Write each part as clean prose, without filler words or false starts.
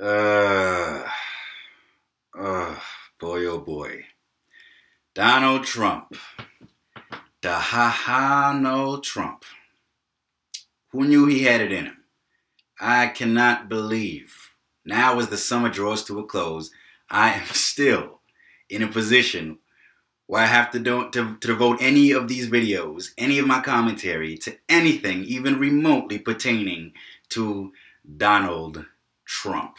Uh, Boy, oh boy. Donald Trump. Donald Trump. Who knew he had it in him? I cannot believe. Now as the summer draws to a close, I am still in a position where I have to devote any of these videos, any of my commentary, to anything even remotely pertaining to Donald Trump.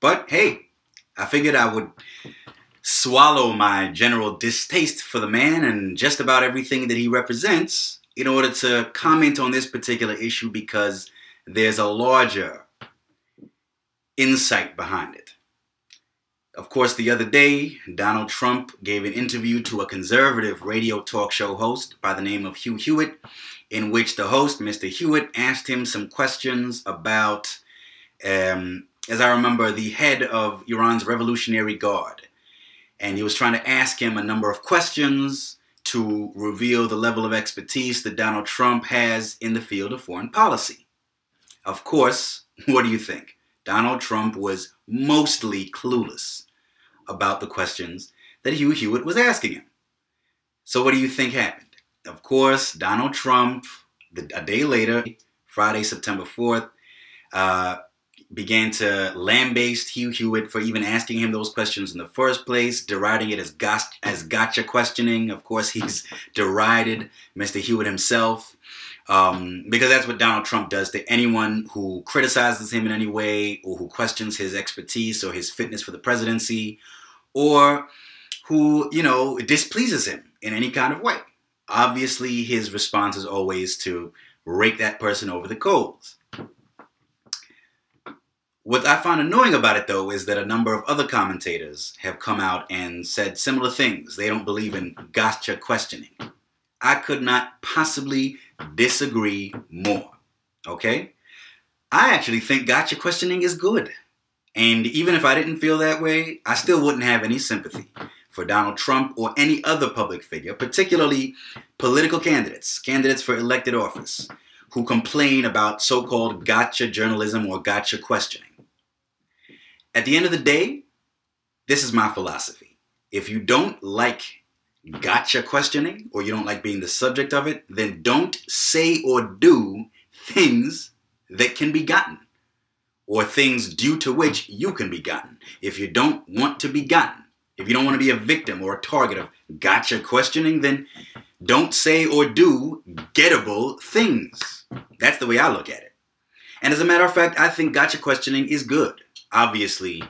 But hey, I figured I would swallow my general distaste for the man and just about everything that he represents in order to comment on this particular issue because there's a larger insight behind it. Of course, the other day, Donald Trump gave an interview to a conservative radio talk show host by the name of Hugh Hewitt, in which the host, Mr. Hewitt, asked him some questions about, as I remember, the head of Iran's Revolutionary Guard. And he was trying to ask him a number of questions to reveal the level of expertise that Donald Trump has in the field of foreign policy. Of course, what do you think? Donald Trump was mostly clueless about the questions that Hugh Hewitt was asking him. So what do you think happened? Of course, Donald Trump, a day later, Friday, September 4th, began to lambaste Hugh Hewitt for even asking him those questions in the first place, deriding it as gotcha questioning. Of course, he's derided Mr. Hewitt himself. Because that's what Donald Trump does to anyone who criticizes him in any way or who questions his expertise or his fitness for the presidency or who, displeases him in any kind of way. Obviously, his response is always to rake that person over the coals. What I find annoying about it, though, is that a number of other commentators have come out and said similar things. They don't believe in gotcha questioning. I could not possibly disagree more, okay? I actually think gotcha questioning is good. And even if I didn't feel that way, I still wouldn't have any sympathy for Donald Trump or any other public figure, particularly political candidates for elected office, who complain about so-called gotcha journalism or gotcha questioning. At the end of the day, this is my philosophy. If you don't like gotcha questioning, or you don't like being the subject of it, then don't say or do things that can be gotten, or things due to which you can be gotten. If you don't want to be gotten, if you don't want to be a victim or a target of gotcha questioning, then don't say or do gettable things. That's the way I look at it. And as a matter of fact, I think gotcha questioning is good. Obviously,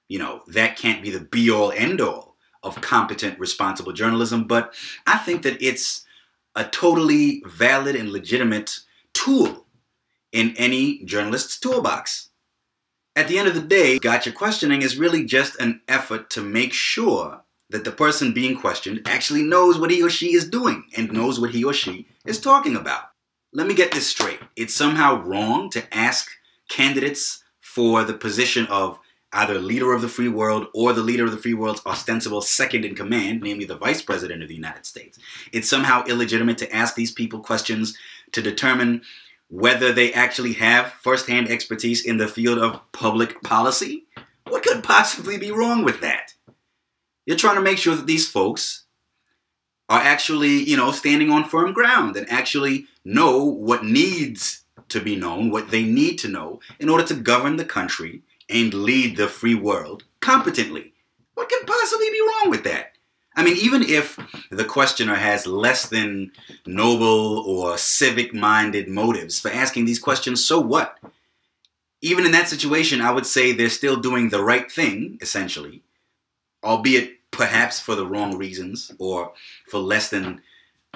that can't be the be-all, end-all of competent, responsible journalism, but I think that it's a totally valid and legitimate tool in any journalist's toolbox. At the end of the day, gotcha questioning is really just an effort to make sure that the person being questioned actually knows what he or she is doing and knows what he or she is talking about. Let me get this straight. It's somehow wrong to ask candidates for the position of either leader of the free world or the leader of the free world's ostensible second in command, namely the vice president of the United States. It's somehow illegitimate to ask these people questions to determine whether they actually have firsthand expertise in the field of public policy. What could possibly be wrong with that? You're trying to make sure that these folks are actually, standing on firm ground and actually know what needs to be known, what they need to know in order to govern the country and lead the free world competently. What could possibly be wrong with that? I mean, even if the questioner has less than noble or civic-minded motives for asking these questions, so what? Even in that situation, I would say they're still doing the right thing, essentially, albeit perhaps for the wrong reasons or for less than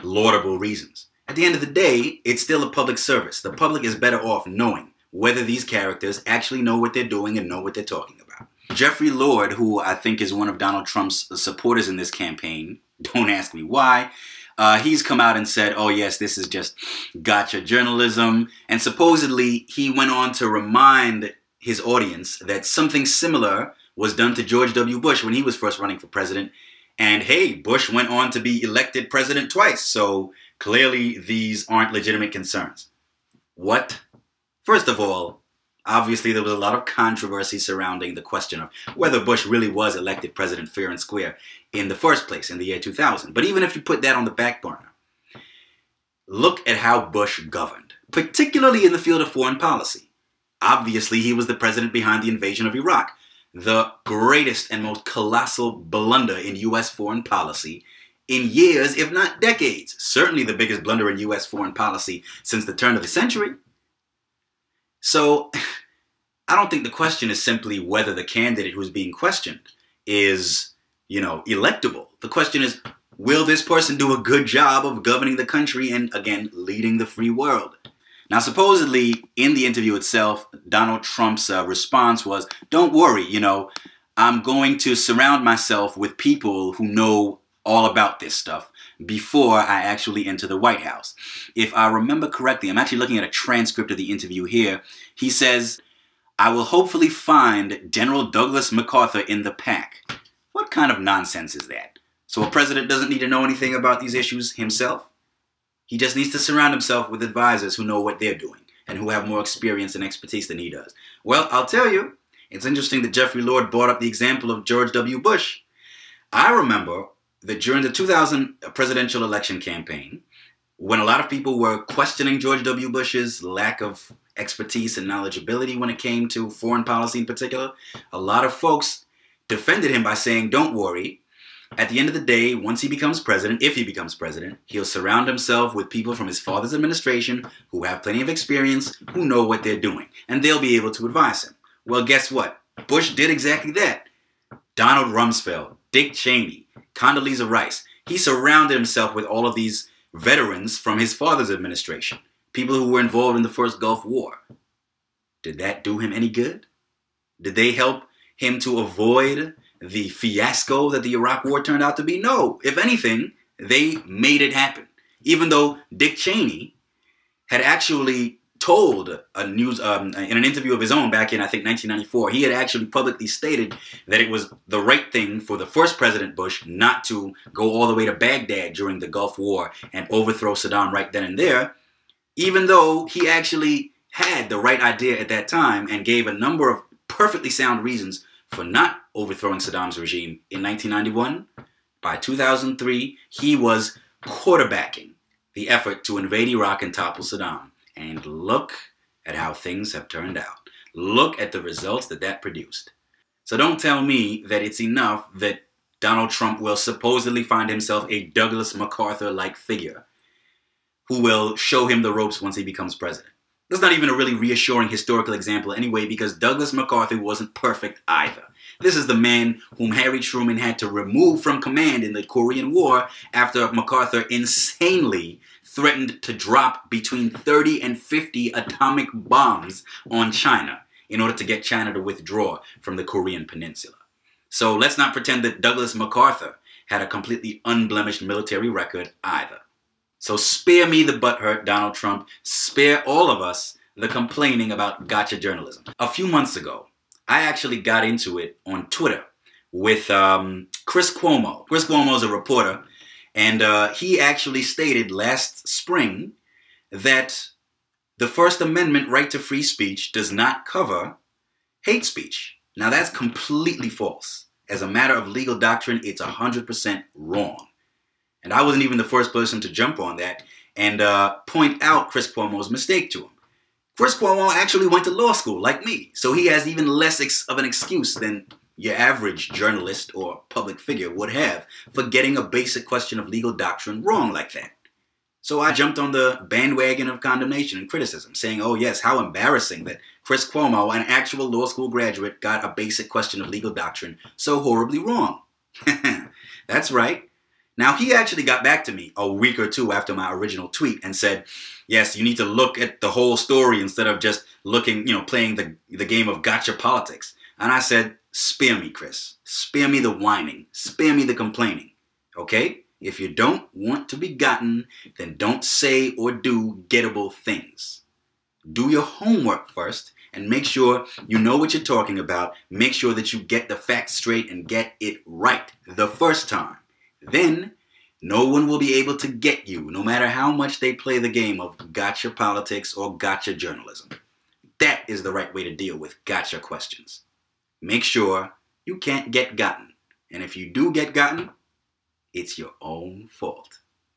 laudable reasons. At the end of the day, it's still a public service. The public is better off knowing whether these characters actually know what they're doing and know what they're talking about. Jeffrey Lord, who I think is one of Donald Trump's supporters in this campaign, don't ask me why, he's come out and said, oh yes, this is just gotcha journalism. And supposedly he went on to remind his audience that something similar was done to George W. Bush when he was first running for president. And hey, Bush went on to be elected president twice. So clearly these aren't legitimate concerns. What? First of all, Obviously, there was a lot of controversy surrounding the question of whether Bush really was elected president fair and square in the first place in the year 2000. But even if you put that on the back burner, look at how Bush governed, particularly in the field of foreign policy. Obviously, he was the president behind the invasion of Iraq, the greatest and most colossal blunder in U.S. foreign policy in years, if not decades. Certainly the biggest blunder in U.S. foreign policy since the turn of the century. So, I don't think the question is simply whether the candidate who's being questioned is, electable. The question is, will this person do a good job of governing the country and, again, leading the free world? Now, supposedly, in the interview itself, Donald Trump's response was, don't worry, I'm going to surround myself with people who know all about this stuff before I actually enter the White House. If I remember correctly, I'm actually looking at a transcript of the interview here. He says, I will hopefully find General Douglas MacArthur in the pack. What kind of nonsense is that? So a president doesn't need to know anything about these issues himself? He just needs to surround himself with advisors who know what they're doing and who have more experience and expertise than he does. Well, I'll tell you, it's interesting that Jeffrey Lord brought up the example of George W. Bush. I remember that during the 2000 presidential election campaign, when a lot of people were questioning George W. Bush's lack of expertise and knowledgeability when it came to foreign policy in particular, a lot of folks defended him by saying, don't worry, at the end of the day, once he becomes president, if he becomes president, he'll surround himself with people from his father's administration who have plenty of experience, who know what they're doing, and they'll be able to advise him. Well, guess what? Bush did exactly that. Donald Rumsfeld, Dick Cheney, Condoleezza Rice. He surrounded himself with all of these veterans from his father's administration, people who were involved in the first Gulf War. Did that do him any good? Did they help him to avoid the fiasco that the Iraq War turned out to be? No. If anything, they made it happen. Even though Dick Cheney had actually told in an interview of his own back in, I think, 1994, he had actually publicly stated that it was the right thing for the first President Bush not to go all the way to Baghdad during the Gulf War and overthrow Saddam right then and there, even though he actually had the right idea at that time and gave a number of perfectly sound reasons for not overthrowing Saddam's regime in 1991. By 2003, he was quarterbacking the effort to invade Iraq and topple Saddam. And look at how things have turned out. Look at the results that produced. So don't tell me that it's enough that Donald Trump will supposedly find himself a Douglas MacArthur-like figure who will show him the ropes once he becomes president. That's not even a really reassuring historical example anyway, because Douglas MacArthur wasn't perfect either. This is the man whom Harry Truman had to remove from command in the Korean War after MacArthur insanely threatened to drop between 30 and 50 atomic bombs on China in order to get China to withdraw from the Korean Peninsula. So let's not pretend that Douglas MacArthur had a completely unblemished military record either. So spare me the butthurt, Donald Trump. Spare all of us the complaining about gotcha journalism. A few months ago, I actually got into it on Twitter with Chris Cuomo. Chris Cuomo is a reporter, and he actually stated last spring that the First Amendment right to free speech does not cover hate speech. Now that's completely false. As a matter of legal doctrine, it's 100% wrong. And I wasn't even the first person to jump on that and point out Chris Cuomo's mistake to him. Chris Cuomo actually went to law school like me, so he has even less of an excuse than your average journalist or public figure would have for getting a basic question of legal doctrine wrong like that. So I jumped on the bandwagon of condemnation and criticism, saying, oh yes, how embarrassing that Chris Cuomo, an actual law school graduate, got a basic question of legal doctrine so horribly wrong. That's right. Now, he actually got back to me a week or two after my original tweet and said, yes, you need to look at the whole story instead of just looking, playing the game of gotcha politics. And I said, spare me, Chris. Spare me the whining. Spare me the complaining. Okay? If you don't want to be gotten, then don't say or do gettable things. Do your homework first and make sure you know what you're talking about. Make sure that you get the facts straight and get it right the first time. Then, no one will be able to get you, no matter how much they play the game of gotcha politics or gotcha journalism. That is the right way to deal with gotcha questions. Make sure you can't get gotten. And if you do get gotten, it's your own fault.